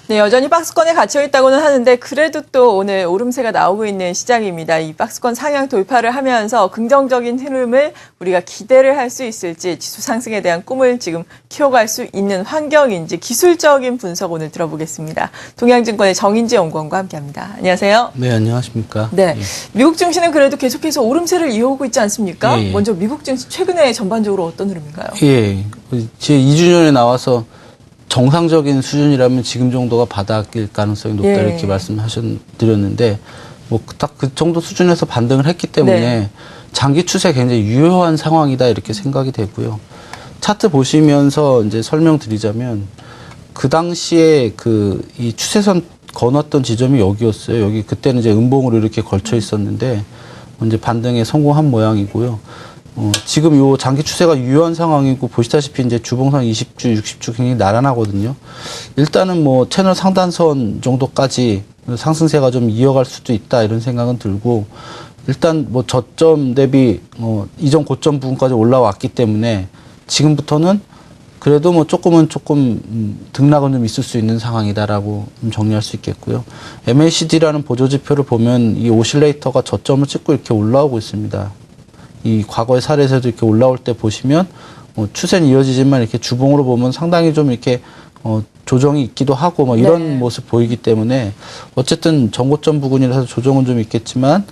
네, 여전히 박스권에 갇혀 있다고는 하는데 그래도 또 오늘 오름세가 나오고 있는 시장입니다. 이 박스권 상향 돌파를 하면서 긍정적인 흐름을 우리가 기대를 할 수 있을지, 지수 상승에 대한 꿈을 지금 키워갈 수 있는 환경인지 기술적인 분석 오늘 들어보겠습니다. 동양증권의 정인지 연구원과 함께합니다. 안녕하세요. 네, 안녕하십니까. 네, 예. 미국 증시는 그래도 계속해서 오름세를 이어오고 있지 않습니까? 예. 먼저 미국 증시 최근에 전반적으로 어떤 흐름인가요? 예, 제 2주 전에 나와서 정상적인 수준이라면 지금 정도가 바닥일 가능성이 높다 예. 이렇게 말씀드렸는데 뭐 딱 그 정도 수준에서 반등을 했기 때문에 네. 장기 추세 굉장히 유효한 상황이다 이렇게 생각이 되고요. 차트 보시면서 이제 설명드리자면 그 당시에 이 추세선 거놨던 지점이 여기였어요. 여기 그때는 이제 음봉으로 이렇게 걸쳐 있었는데 이제 반등에 성공한 모양이고요. 지금 요 장기 추세가 유효한 상황이고 보시다시피 이제 주봉상 20주, 60주 굉장히 나란하거든요. 일단은 뭐 채널 상단선 정도까지 상승세가 좀 이어갈 수도 있다 이런 생각은 들고 일단 뭐 저점 대비 이전 고점 부분까지 올라왔기 때문에 지금부터는 그래도 뭐 조금 등락은 좀 있을 수 있는 상황이다라고 좀 정리할 수 있겠고요. MACD라는 보조지표를 보면 이 오실레이터가 저점을 찍고 이렇게 올라오고 있습니다. 이 과거의 사례에서도 이렇게 올라올 때 보시면 추세는 이어지지만 이렇게 주봉으로 보면 상당히 좀 이렇게 조정이 있기도 하고 뭐 이런 네. 모습 보이기 때문에 어쨌든 전고점 부근이라서 조정은 좀 있겠지만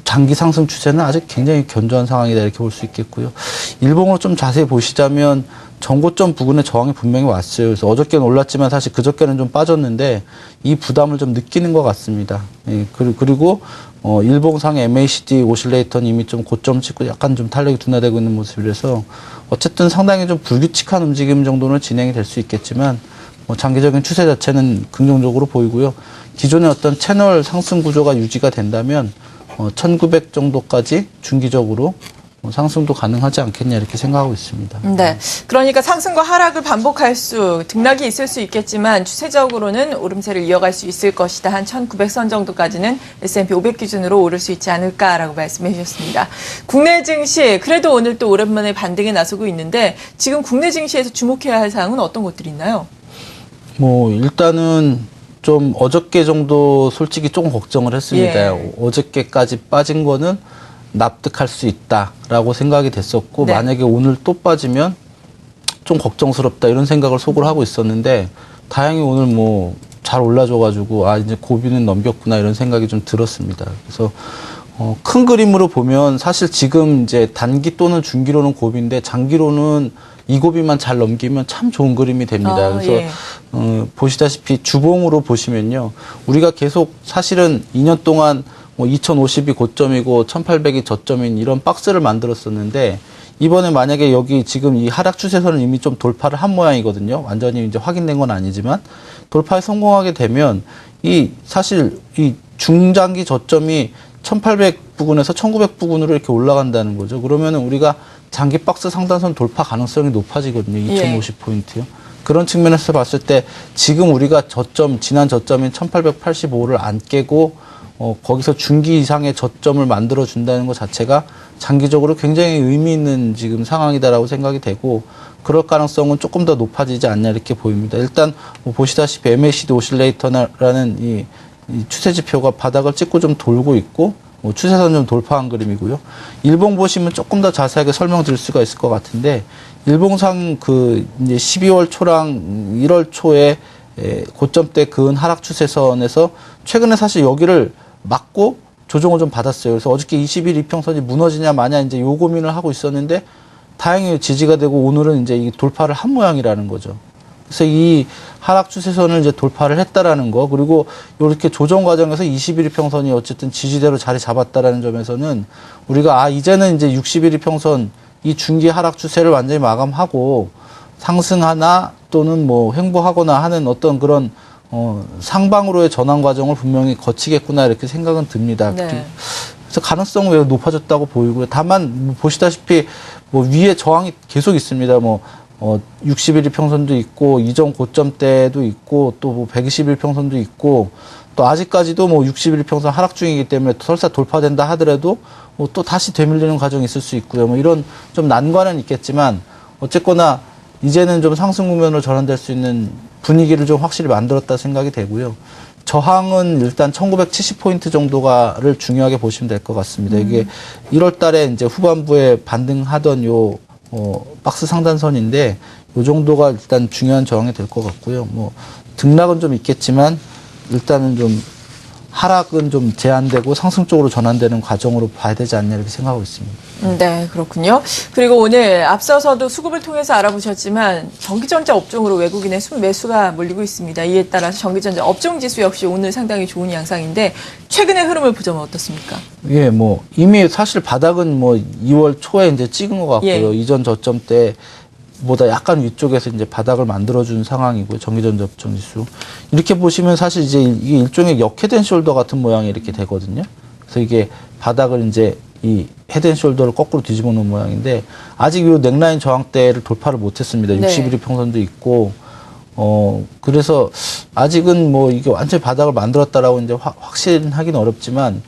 장기 상승 추세는 아직 굉장히 견조한 상황이다 이렇게 볼 수 있겠고요. 일봉으로 좀 자세히 보시자면 전고점 부근에 저항이 분명히 왔어요. 그래서 어저께는 올랐지만 사실 그저께는 좀 빠졌는데 이 부담을 좀 느끼는 것 같습니다. 예, 그리고 일봉상의 MACD 오실레이터는 이미 좀 고점 찍고 약간 좀 탄력이 둔화되고 있는 모습이라서 어쨌든 상당히 좀 불규칙한 움직임 정도는 진행이 될 수 있겠지만 장기적인 추세 자체는 긍정적으로 보이고요. 기존의 어떤 채널 상승 구조가 유지가 된다면 1900 정도까지 중기적으로 상승도 가능하지 않겠냐 이렇게 생각하고 있습니다. 네, 그러니까 상승과 하락을 반복할 등락이 있을 수 있겠지만 추세적으로는 오름세를 이어갈 수 있을 것이다. 한 1900선 정도까지는 S&P 500 기준으로 오를 수 있지 않을까라고 말씀해 주셨습니다. 국내 증시, 그래도 오늘 또 오랜만에 반등에 나서고 있는데 지금 국내 증시에서 주목해야 할 사항은 어떤 것들이 있나요? 일단은 좀 어저께 정도 솔직히 조금 걱정을 했습니다. 예. 어저께까지 빠진 거는 납득할 수 있다라고 생각이 됐었고 네. 만약에 오늘 또 빠지면 좀 걱정스럽다 이런 생각을 속으로 하고 있었는데 다행히 오늘 잘 올라줘가지고 이제 고비는 넘겼구나 이런 생각이 좀 들었습니다. 그래서 큰 그림으로 보면 사실 지금 이제 단기 또는 중기로는 고비인데 장기로는 이 고비만 잘 넘기면 참 좋은 그림이 됩니다. 그래서 예. 보시다시피 주봉으로 보시면요. 우리가 계속 사실은 2년 동안 2050이 고점이고 1800이 저점인 이런 박스를 만들었었는데 이번에 만약에 여기 지금 이 하락 추세선을 이미 좀 돌파를 한 모양이거든요. 완전히 이제 확인된 건 아니지만 돌파에 성공하게 되면 사실 이 중장기 저점이 1800 부근에서 1900 부근으로 이렇게 올라간다는 거죠. 그러면은 우리가 장기 박스 상단선 돌파 가능성이 높아지거든요. 2050포인트요. 그런 측면에서 봤을 때 지금 우리가 지난 저점인 1885를 안 깨고 거기서 중기 이상의 저점을 만들어 준다는 것 자체가 장기적으로 굉장히 의미 있는 지금 상황이다라고 생각이 되고 그럴 가능성은 조금 더 높아지지 않냐 이렇게 보입니다. 일단 보시다시피 MACD 오실레이터라는 이 추세 지표가 바닥을 찍고 좀 돌고 있고 추세선 좀 돌파한 그림이고요. 일봉 보시면 조금 더 자세하게 설명드릴 수가 있을 것 같은데 일봉상 이제 12월 초랑 1월 초에 고점 때 그은 하락 추세선에서 최근에 사실 여기를 맞고 조정을 좀 받았어요. 그래서 어저께 20일 이평선이 무너지냐 마냐 이제 요 고민을 하고 있었는데 다행히 지지가 되고 오늘은 이제 이 돌파를 한 모양이라는 거죠. 그래서 이 하락 추세선을 이제 돌파를 했다라는 거, 그리고 이렇게 조정 과정에서 21일 평선이 어쨌든 지지대로 자리 잡았다라는 점에서는 우리가 이제는 이제 61일 평선 이 중기 하락 추세를 완전히 마감하고 상승하나 또는 횡보하거나 하는 어떤 그런 상방으로의 전환 과정을 분명히 거치겠구나 이렇게 생각은 듭니다. 네. 그래서 가능성은 매우 높아졌다고 보이고요. 다만 보시다시피 위에 저항이 계속 있습니다. 60일 평선도 있고 이전 고점 때도 있고 또 120일 평선도 있고 또 아직까지도 60일 평선 하락 중이기 때문에 설사 돌파된다 하더라도 또 다시 되밀리는 과정이 있을 수 있고요. 이런 좀 난관은 있겠지만 어쨌거나 이제는 좀 상승 국면으로 전환될 수 있는 분위기를 좀 확실히 만들었다 생각이 되고요. 저항은 일단 1970포인트 정도가를 중요하게 보시면 될 것 같습니다. 이게 1월 달에 이제 후반부에 반등하던 박스 상단선인데 요 정도가 일단 중요한 저항이 될 것 같고요. 뭐 등락은 좀 있겠지만 일단은 좀 하락은 좀 제한되고 상승 쪽으로 전환되는 과정으로 봐야 되지 않냐 이렇게 생각하고 있습니다. 네, 그렇군요. 그리고 오늘 앞서서도 수급을 통해서 알아보셨지만 전기전자 업종으로 외국인의 매수가 몰리고 있습니다. 이에 따라서 전기전자 업종 지수 역시 오늘 상당히 좋은 양상인데 최근의 흐름을 보자면 어떻습니까? 예, 뭐 이미 사실 바닥은 뭐 2월 초에 이제 찍은 것 같고요. 예. 이전 저점 때 보다 약간 위쪽에서 이제 바닥을 만들어준 상황이고요. 전기전자 업종 지수. 이렇게 보시면 사실 이제 이게 일종의 역헤드 앤 숄더 같은 모양이 이렇게 되거든요. 그래서 이게 바닥을 이제 이 헤드 앤 숄더를 거꾸로 뒤집어 놓은 모양인데 아직 이 넥라인 저항대를 돌파를 못 했습니다. 네. 61일 평선도 있고 그래서 아직은 뭐 이게 완전히 바닥을 만들었다라고 이제 확신하기는 어렵지만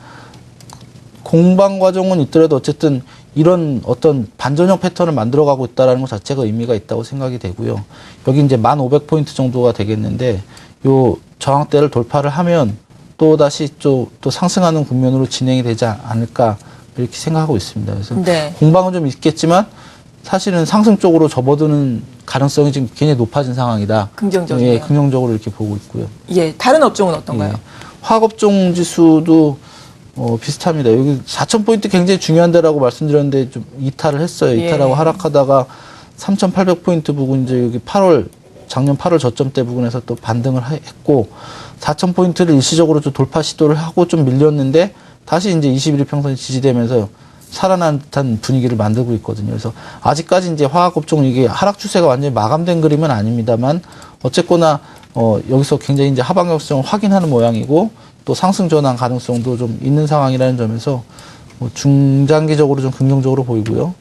공방 과정은 있더라도 어쨌든 이런 어떤 반전형 패턴을 만들어가고 있다는 것 자체가 의미가 있다고 생각이 되고요. 여기 이제 1,500포인트 정도가 되겠는데 요 저항대를 돌파를 하면 또 다시 또 상승하는 국면으로 진행이 되지 않을까 이렇게 생각하고 있습니다. 그래서 네. 공방은 좀 있겠지만 사실은 상승 쪽으로 접어드는 가능성이 지금 굉장히 높아진 상황이다. 긍정적이네요. 예, 긍정적으로 이렇게 보고 있고요. 예, 다른 업종은 어떤가요? 예. 화학업종 지수도 비슷합니다. 여기 4,000포인트 굉장히 중요한 데라고 말씀드렸는데 좀 이탈을 했어요. 예. 이탈하고 하락하다가 3,800포인트 부근 이제 여기 작년 8월 저점대 부근에서 또 반등을 했고 4,000포인트를 일시적으로 좀 돌파 시도를 하고 좀 밀렸는데 다시 이제 21일 평선이 지지되면서 살아난 듯한 분위기를 만들고 있거든요. 그래서 아직까지 이제 화학업종 이게 하락 추세가 완전히 마감된 그림은 아닙니다만 어쨌거나 여기서 굉장히 이제 하방 역성을 확인하는 모양이고 또 상승 전환 가능성도 좀 있는 상황이라는 점에서 뭐 중장기적으로 좀 긍정적으로 보이고요.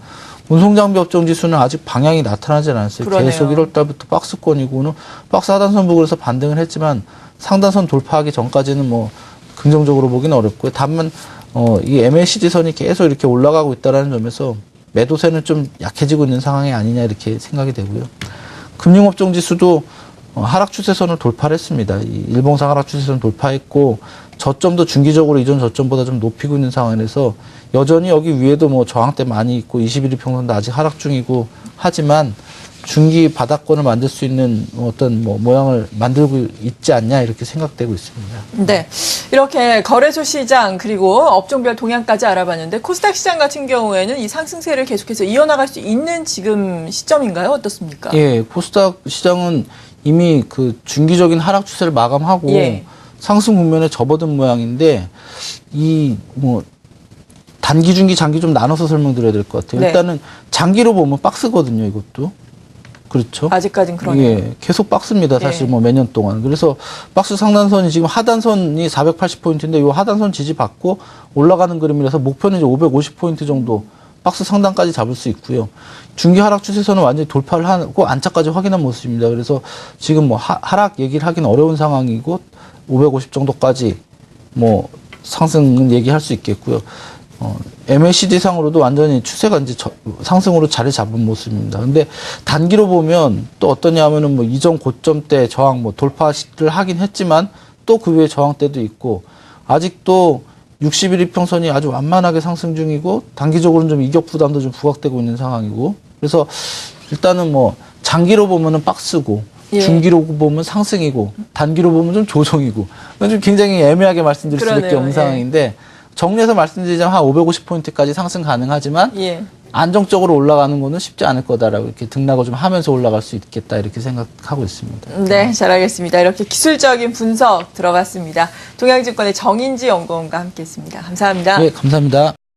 운송장비 업종 지수는 아직 방향이 나타나지 않았어요. 그러네요. 계속 1월 달부터 박스권이고는 박스 하단선 부근에서 반등을 했지만 상단선 돌파하기 전까지는 뭐 긍정적으로 보기는 어렵고요. 다만 이 MACD 선이 계속 이렇게 올라가고 있다는 점에서 매도세는 좀 약해지고 있는 상황이 아니냐 이렇게 생각이 되고요. 금융업종 지수도 하락 추세선을 돌파를 했습니다. 이 일봉상 하락 추세선 돌파했고 저점도 중기적으로 이전 저점보다 좀 높이고 있는 상황에서 여전히 여기 위에도 뭐 저항대 많이 있고 21일 평선도 아직 하락 중이고 하지만 중기 바닥권을 만들 수 있는 어떤 뭐 모양을 만들고 있지 않냐 이렇게 생각되고 있습니다. 네. 이렇게 거래소 시장 그리고 업종별 동향까지 알아봤는데 코스닥 시장 같은 경우에는 이 상승세를 계속해서 이어나갈 수 있는 지금 시점인가요? 어떻습니까? 예, 코스닥 시장은 이미 그 중기적인 하락 추세를 마감하고 예. 상승 국면에 접어든 모양인데 이 뭐 단기, 중기, 장기 좀 나눠서 설명드려야 될 것 같아요. 네. 일단은 장기로 보면 박스거든요, 이것도. 그렇죠? 아직까진 그러네요. 예, 계속 박스입니다. 사실 예. 뭐 몇 년 동안. 그래서 박스 상단선이 지금 하단선이 480포인트인데 이 하단선 지지받고 올라가는 그림이라서 목표는 이제 550포인트 정도 박스 상단까지 잡을 수 있고요. 중기 하락 추세선은 완전히 돌파를 하고 안착까지 확인한 모습입니다. 그래서 지금 뭐 하락 얘기를 하기는 어려운 상황이고 550 정도까지 뭐 상승은 얘기할 수 있겠고요. MACD 상으로도 완전히 추세가 이제 상승으로 자리 잡은 모습입니다. 근데 단기로 보면 또 어떠냐 하면은 뭐 이전 고점대 저항 뭐 돌파를 하긴 했지만 또 그 위에 저항대도 있고 아직도 60일 이평선이 아주 완만하게 상승 중이고 단기적으로는 좀 이격 부담도 좀 부각되고 있는 상황이고 그래서 일단은 뭐 장기로 보면은 박스고 예. 중기로 보면 상승이고 단기로 보면 좀 조정이고 좀 굉장히 애매하게 말씀드릴 수밖에 그러네요. 없는 예. 상황인데 정리해서 말씀드리자면 한 550포인트까지 상승 가능하지만 예. 안정적으로 올라가는 거는 쉽지 않을 거다라고 이렇게 등락을 좀 하면서 올라갈 수 있겠다 이렇게 생각하고 있습니다. 네, 잘 알겠습니다. 이렇게 기술적인 분석 들어봤습니다. 동양증권의 정인지 연구원과 함께했습니다. 감사합니다. 네, 감사합니다.